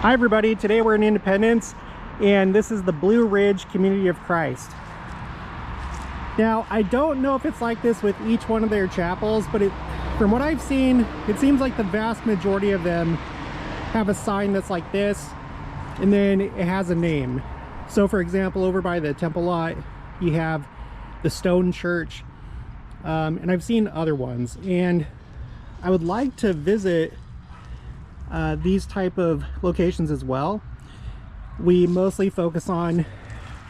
Hi everybody, today we're in Independence and this is the Blue Ridge Community of Christ. Now I don't know if it's like this with each one of their chapels, but from what I've seen, it seems like the vast majority of them have a sign that's like this and then it has a name. So for example, over by the Temple lot you have the Stone Church, and I've seen other ones, and I would like to visit these type of locations as well. We mostly focus on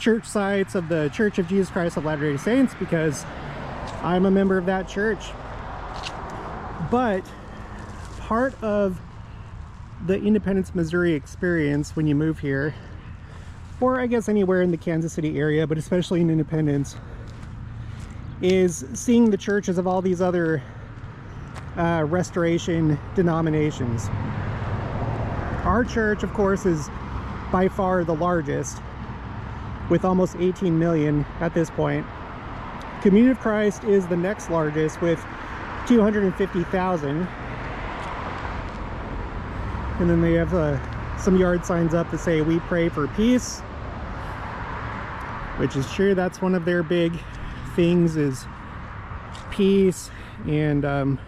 church sites of the Church of Jesus Christ of Latter-day Saints because I'm a member of that church. But part of the Independence, Missouri experience when you move here, or I guess anywhere in the Kansas City area, but especially in Independence, is seeing the churches of all these other restoration denominations. Our church, of course, is by far the largest, with almost 18 million at this point. Community of Christ is the next largest with 250,000. And then they have some yard signs up that say, "We pray for peace," which is true. That's one of their big things, is peace. And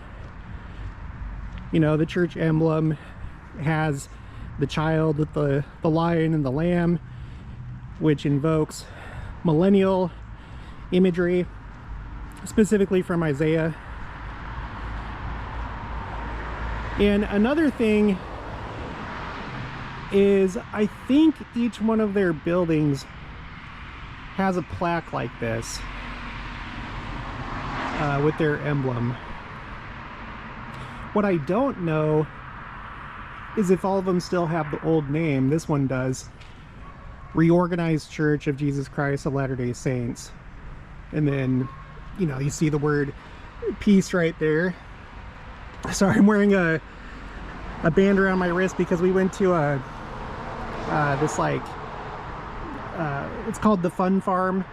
you know, the church emblem has the child with the lion and the lamb, which invokes millennial imagery, specifically from Isaiah. And another thing is, I think each one of their buildings has a plaque like this with their emblem. What I don't know is if all of them still have the old name. This one does. Reorganized Church of Jesus Christ of Latter-day Saints. And then, you know, you see the word peace right there. Sorry, I'm wearing a band around my wrist because we went to this, like, it's called the Fun Farm.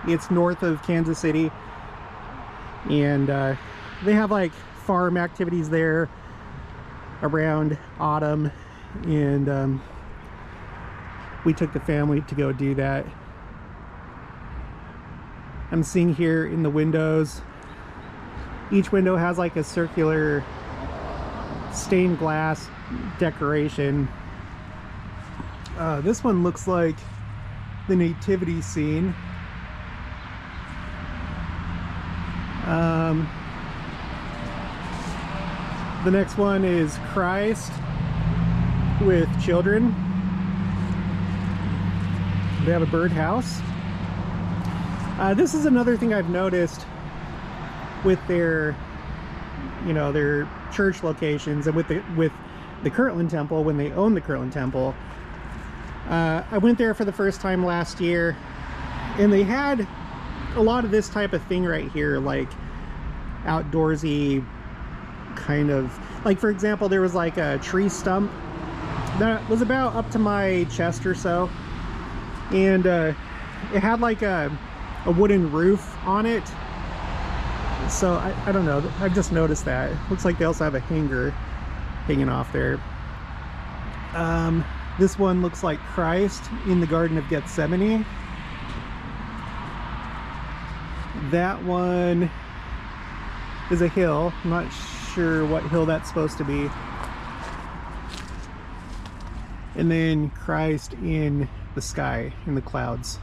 It's north of Kansas City. And they have like farm activities there around autumn, and we took the family to go do that. I'm seeing here in the windows, each window has like a circular stained glass decoration. This one looks like the nativity scene. The next one is Christ with children. They have a birdhouse. This is another thing I've noticed with their, you know, their church locations, and with the Kirtland Temple, when they own the Kirtland Temple. I went there for the first time last year, and they had a lot of this type of thing right here, like outdoorsy kind of, like, for example, there was like a tree stump that was about up to my chest or so, and it had like a wooden roof on it. So I don't know, I've just noticed that. Looks like they also have a hanger hanging off there. This one looks like Christ in the Garden of Gethsemane. That one is a hill. I'm not sure what hill that's supposed to be. And then Christ in the sky, in the clouds.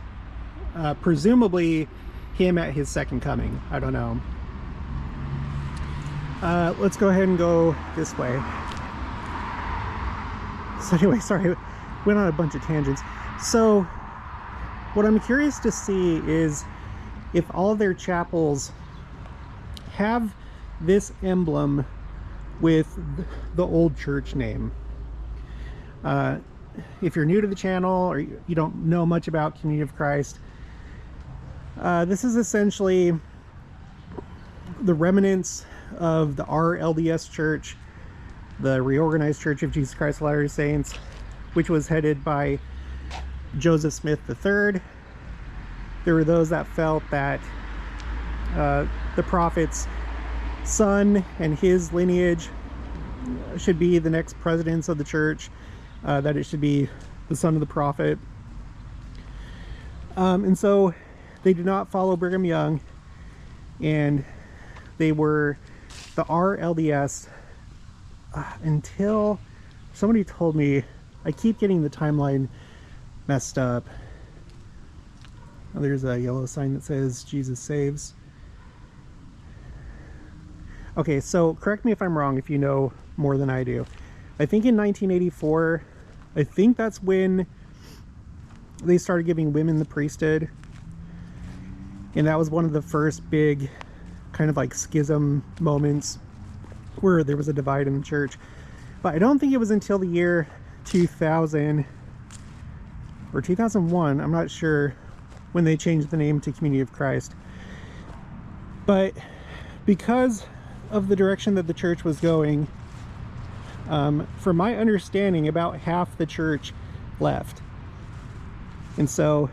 Presumably him at his second coming. I don't know. Let's go ahead and go this way. So anyway, sorry, went on a bunch of tangents. So what I'm curious to see is if all of their chapels have this emblem with the old church name. If you're new to the channel or you don't know much about Community of Christ, this is essentially the remnants of the RLDS church, the Reorganized Church of Jesus Christ of Latter-day Saints, which was headed by Joseph Smith III. There were those that felt that the prophet's son and his lineage should be the next presidents of the church. that it should be the son of the prophet. And so they did not follow Brigham Young, and they were the RLDS until somebody told me, I keep getting the timeline messed up. Oh, there's a yellow sign that says Jesus saves. Okay, so correct me if I'm wrong if you know more than I do. I think in 1984, I think that's when they started giving women the priesthood. And that was one of the first big kind of like schism moments where there was a divide in the church. But I don't think it was until the year 2000 or 2001, I'm not sure, when they changed the name to Community of Christ. But because of the direction that the church was going, from my understanding, about half the church left. And so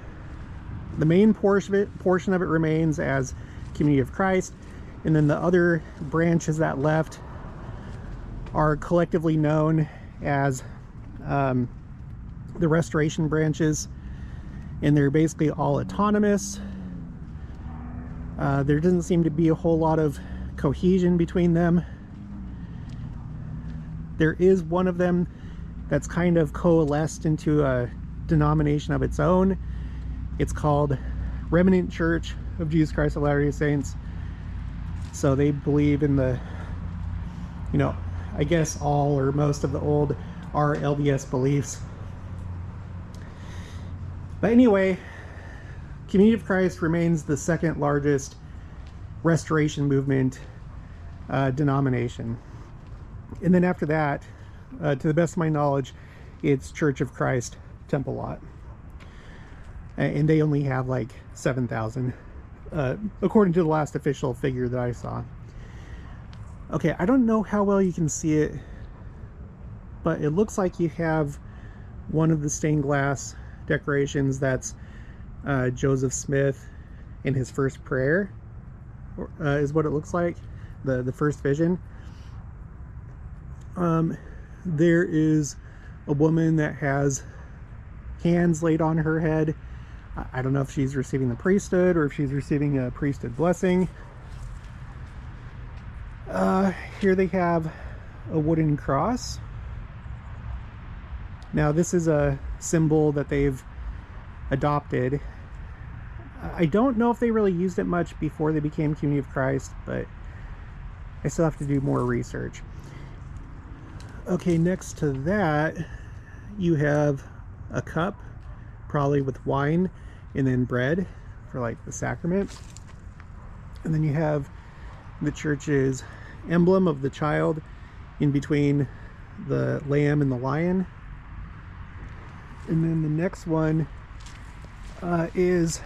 the main portion of it remains as Community of Christ, and then the other branches that left are collectively known as the Restoration branches, and they're basically all autonomous. There doesn't seem to be a whole lot of cohesion between them. There is one of them that's kind of coalesced into a denomination of its own. It's called Remnant Church of Jesus Christ of Latter-day Saints. So they believe in the, you know, I guess all or most of the old RLDS beliefs. But anyway, Community of Christ remains the second largest Restoration Movement denomination. And then after that, to the best of my knowledge, it's Church of Christ Temple Lot. And they only have like 7,000, according to the last official figure that I saw. Okay, I don't know how well you can see it, but it looks like you have one of the stained glass decorations that's Joseph Smith in his first prayer, is what it looks like, the first vision. There is a woman that has hands laid on her head. I don't know if she's receiving the priesthood or if she's receiving a priesthood blessing. Here they have a wooden cross. Now this is a symbol that they've adopted. I don't know if they really used it much before they became Community of Christ, but I still have to do more research. Okay, next to that you have a cup, probably with wine, and then bread for like the sacrament. And then you have the church's emblem of the child in between the lamb and the lion. And then the next one is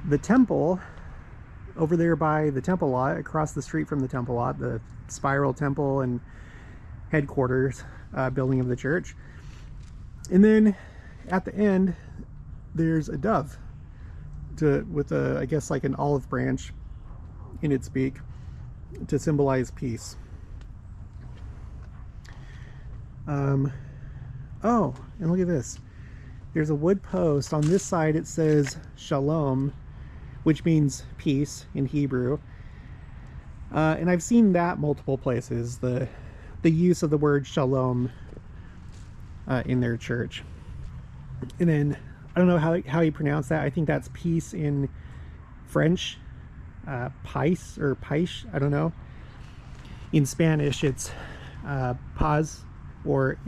the temple over there by the temple lot, across the street from the temple lot, the spiral temple and headquarters building of the church. And then at the end there's a dove with a, I guess, like an olive branch in its beak to symbolize peace. Oh, and look at this. There's a wood post. On this side it says Shalom, which means peace in Hebrew. And I've seen that multiple places, the use of the word Shalom in their church. And then I don't know how you pronounce that. I think that's peace in French. Pais or paish, I don't know. In Spanish it's paz, or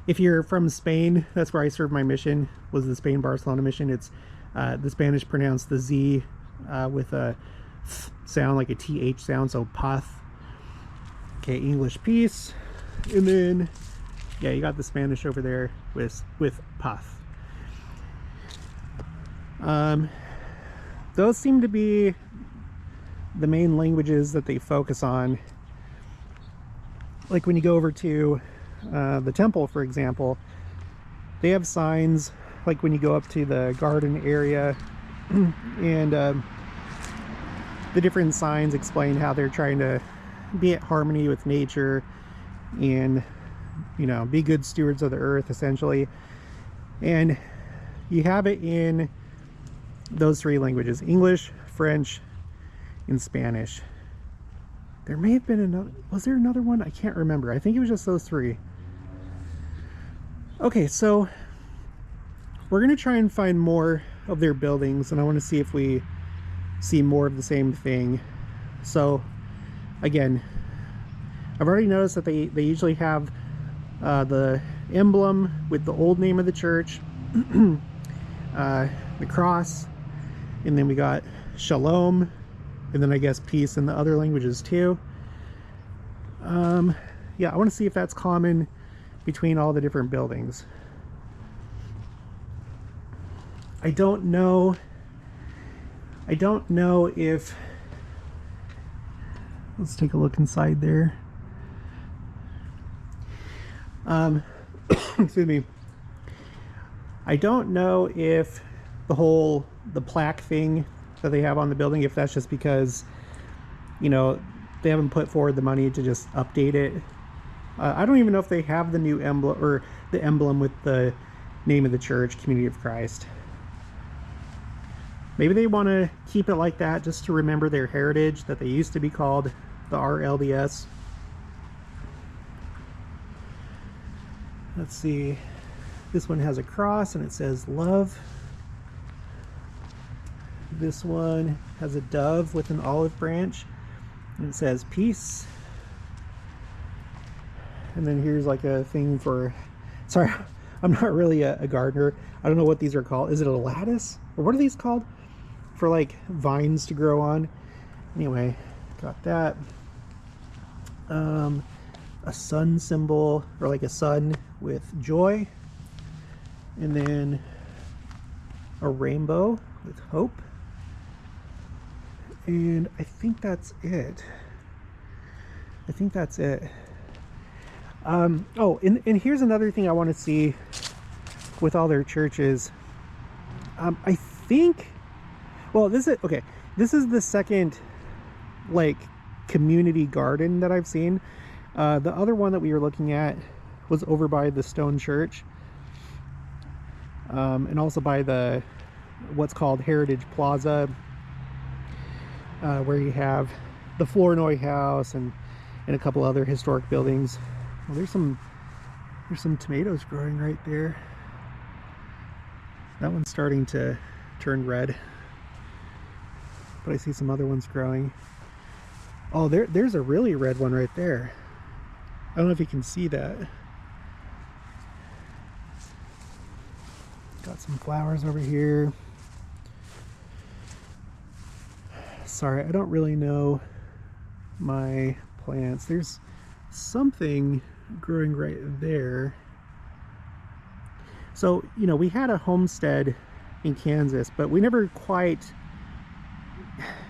if you're from Spain, that's where I served my mission, was the Spain Barcelona mission. It's the Spanish pronounce the Z with a th sound, like a TH sound, so path. Okay, English peace. And then yeah, you got the Spanish over there with path. Those seem to be the main languages that they focus on. Like when you go over to the temple, for example, they have signs, like when you go up to the garden area, and the different signs explain how they're trying to be at harmony with nature and you know, be good stewards of the earth, essentially. And you have it in those 3 languages: English, French, and Spanish. There may have been another, was there another one? I can't remember. I think it was just those 3. Okay, so we're gonna try and find more of their buildings, and I want to see if we see more of the same thing. So again, I've already noticed that they usually have the emblem with the old name of the church, the cross, and then we got shalom, and then I guess peace in the other languages too. Yeah, I want to see if that's common between all the different buildings. I don't know if, let's take a look inside there. Excuse me. I don't know if the plaque thing that they have on the building, if that's just because, you know, they haven't put forward the money to just update it. I don't even know if they have the new emblem, or the emblem with the name of the church, Community of Christ. Maybe they want to keep it like that just to remember their heritage, that they used to be called the RLDS. Let's see. This one has a cross and it says love. This one has a dove with an olive branch and it says peace. And then here's like a thing for, sorry, I'm not really a gardener. I don't know what these are called. Is it a lattice? Or what are these called? For like vines to grow on. Anyway, got that. A sun symbol, or like a sun with joy. And then a rainbow with hope. And I think that's it. I think that's it. Oh, and here's another thing I want to see with all their churches. I think, well, this is, okay, this is the second, like, community garden that I've seen. The other one that we were looking at was over by the stone church. And also by the, what's called Heritage Plaza, where you have the Flournoy House and a couple other historic buildings. Well, there's some tomatoes growing right there. That one's starting to turn red, but I see some other ones growing. Oh, there's a really red one right there. I don't know if you can see that. Got some flowers over here. Sorry, I don't really know my plants. There's something growing right there. So, you know, we had a homestead in Kansas, but we never quite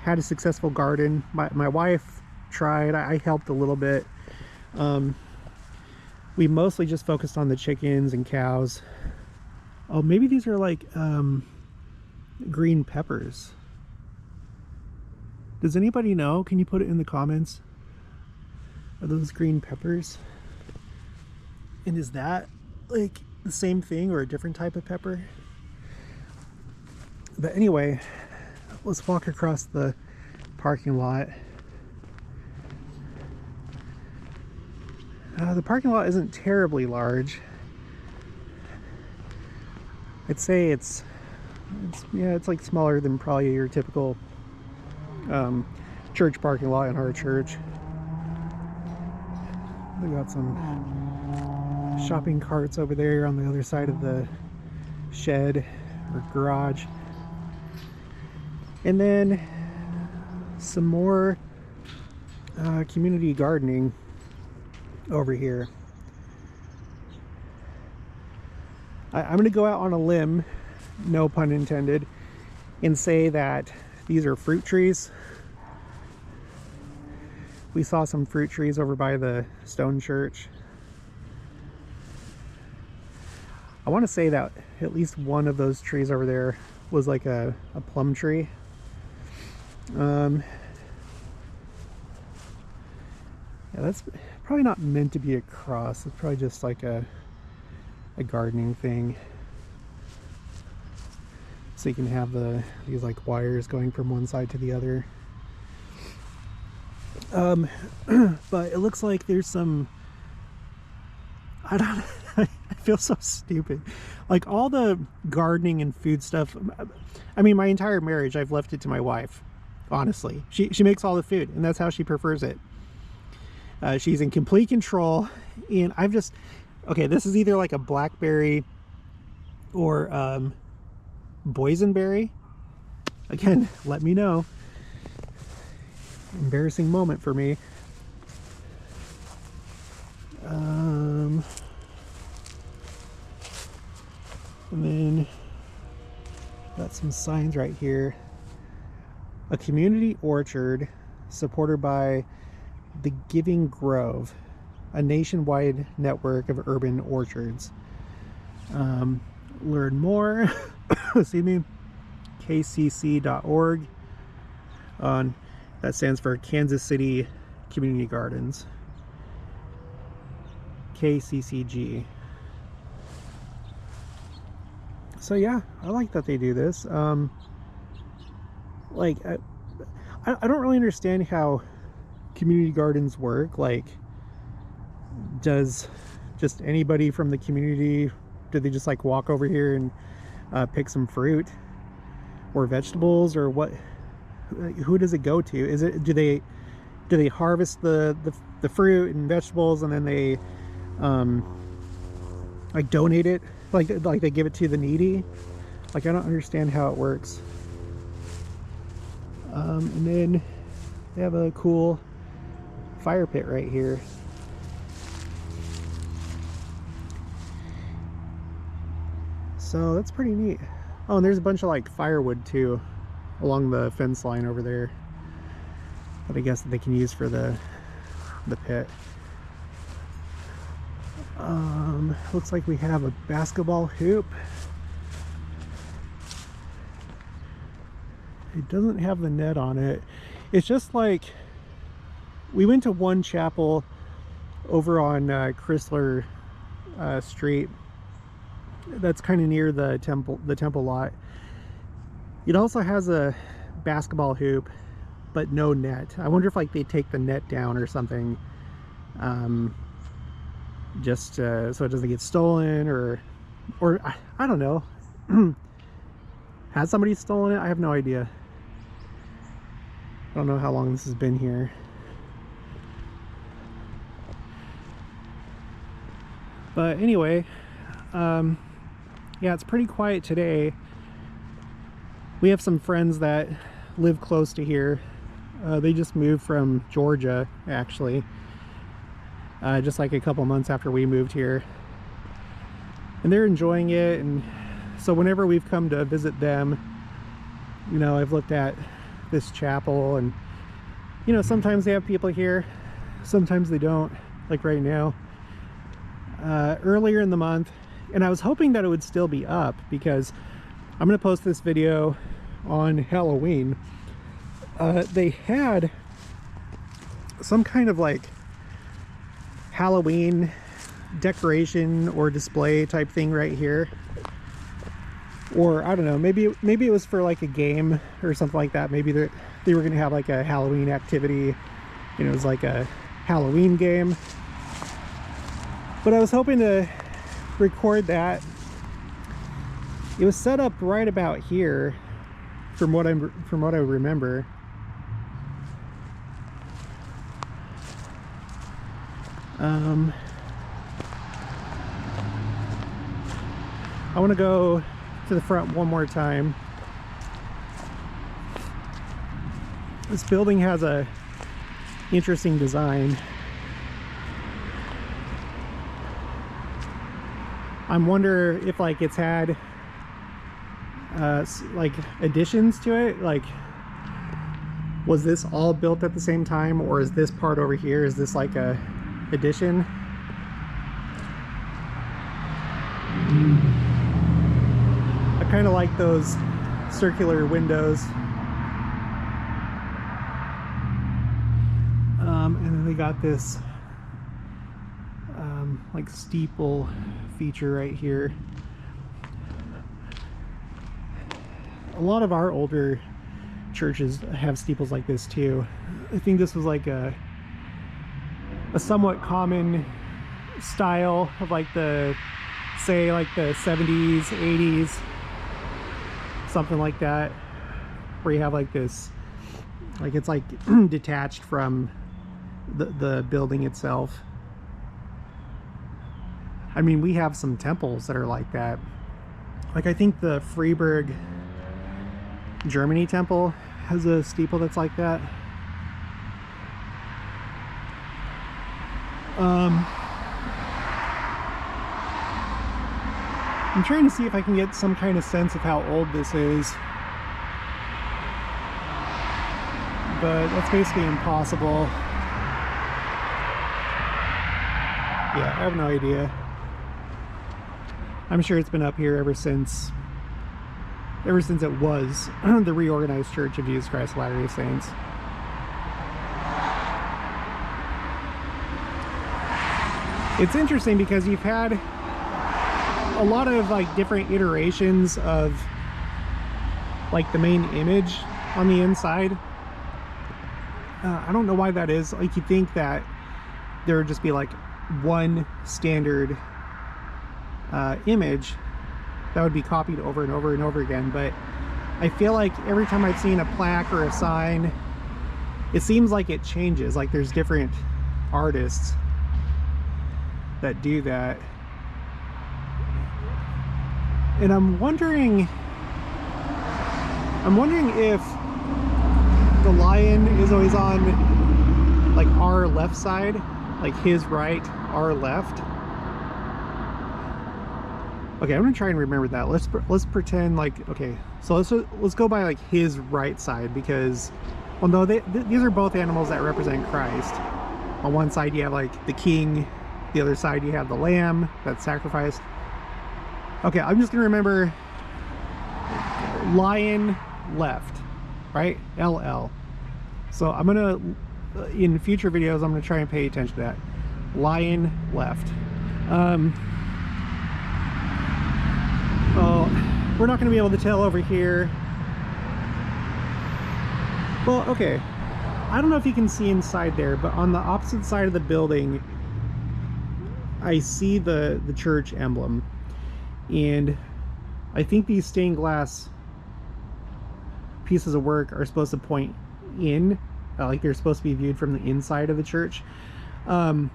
had a successful garden. My wife tried. I helped a little bit. We mostly just focused on the chickens and cows. Oh, maybe these are like green peppers. Does anybody know? Can you put it in the comments? Are those green peppers? And is that like the same thing or a different type of pepper? But anyway, let's walk across the parking lot. The parking lot isn't terribly large. I'd say it's like smaller than probably your typical church parking lot in our church. We got some shopping carts over there on the other side of the shed or garage. And then some more community gardening over here. I'm going to go out on a limb, no pun intended, and say that these are fruit trees. We saw some fruit trees over by the stone church. I want to say that at least one of those trees over there was like a plum tree. Yeah, that's probably not meant to be a cross. It's probably just like a gardening thing. So you can have these like wires going from one side to the other. But it looks like there's some, I don't I feel so stupid. Like all the gardening and food stuff, I mean, my entire marriage, I've left it to my wife, honestly. She makes all the food, and that's how she prefers it. She's in complete control, and I've just, okay, this is either like a blackberry or boysenberry. Again, let me know. Embarrassing moment for me. And then got some signs right here. A community orchard supported by the Giving Grove, a nationwide network of urban orchards. Learn more, excuse me, kcc.org. That stands for Kansas City Community Gardens. KCCG. So yeah, I like that they do this. Like I don't really understand how community gardens work. Like, does just anybody from the community, do they just like walk over here and pick some fruit or vegetables, or what? Who does it go to? Is it, do they harvest the fruit and vegetables, and then they like donate it, like they give it to the needy? Like, I don't understand how it works. And then they have a cool fire pit right here. So that's pretty neat. Oh, and there's a bunch of like firewood too along the fence line over there that I guess that they can use for the pit. Looks like we have a basketball hoop. It doesn't have the net on it. It's just like, we went to one chapel over on Chrysler Street. That's kind of near the temple lot. It also has a basketball hoop, but no net. I wonder if like they take the net down or something, just so it doesn't get stolen, or I don't know. Has somebody stolen it? I have no idea. I don't know how long this has been here. But anyway, yeah, it's pretty quiet today. We have some friends that live close to here. They just moved from Georgia, actually, just like a couple months after we moved here, and they're enjoying it. And so whenever we've come to visit them, you know, I've looked at this chapel, and you know, sometimes they have people here, sometimes they don't, like right now. Earlier in the month, and I was hoping that it would still be up, because I'm going to post this video on Halloween. They had some kind of like Halloween decoration or display type thing right here, or I don't know, maybe it was for like a game or something like that. Maybe they were going to have like a Halloween activity, and it was like a Halloween game. But I was hoping to record that. It was set up right about here, from what I remember. I want to go to the front one more time. This building has a interesting design. I'm wonder if like it's had like additions to it. Like, was this all built at the same time, or is this part over here, is this like a addition? I kind of like those circular windows. And then they got this like steeple feature right here. A lot of our older churches have steeples like this too. I think this was like a somewhat common style of like the, say like the 70s, 80s, something like that, where you have like this, like it's like detached from the building itself. I mean, we have some temples that are like that. Like I think the Freiburg, Germany temple has a steeple that's like that. I'm trying to see if I can get some kind of sense of how old this is, but that's basically impossible. Yeah, I have no idea. I'm sure it's been up here ever since it was the Reorganized Church of Jesus Christ of Latter-day Saints. It's interesting because you've had a lot of like different iterations of like the main image on the inside. I don't know why that is. Like, you think that there would just be like one standard image that would be copied over and over and over again, but I feel like every time I've seen a plaque or a sign, it seems like it changes. Like there's different artists that do that. And I'm wondering if the lion is always on like our left side, like his right, our left. Okay, I'm gonna try and remember that. Let's pretend like, okay, so let's go by like his right side, because, well, no, these are both animals that represent Christ. On one side you have like the king, the other side you have the lamb that's sacrificed. Okay, I'm just gonna remember lion left, right? LL. So I'm gonna, in future videos, I'm gonna try and pay attention to that. Lion left. Well, we're not gonna be able to tell over here. Well, okay. I don't know if you can see inside there, but on the opposite side of the building, I see the church emblem. And I think these stained glass pieces of work are supposed to point in, like they're supposed to be viewed from the inside of the church. And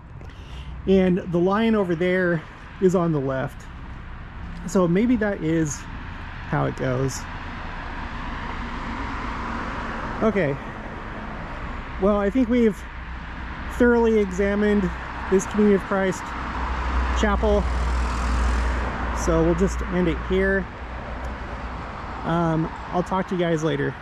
the lion over there is on the left. So maybe that is how it goes. Okay. Well, I think we've thoroughly examined this Community of Christ chapel. So we'll just end it here. I'll talk to you guys later.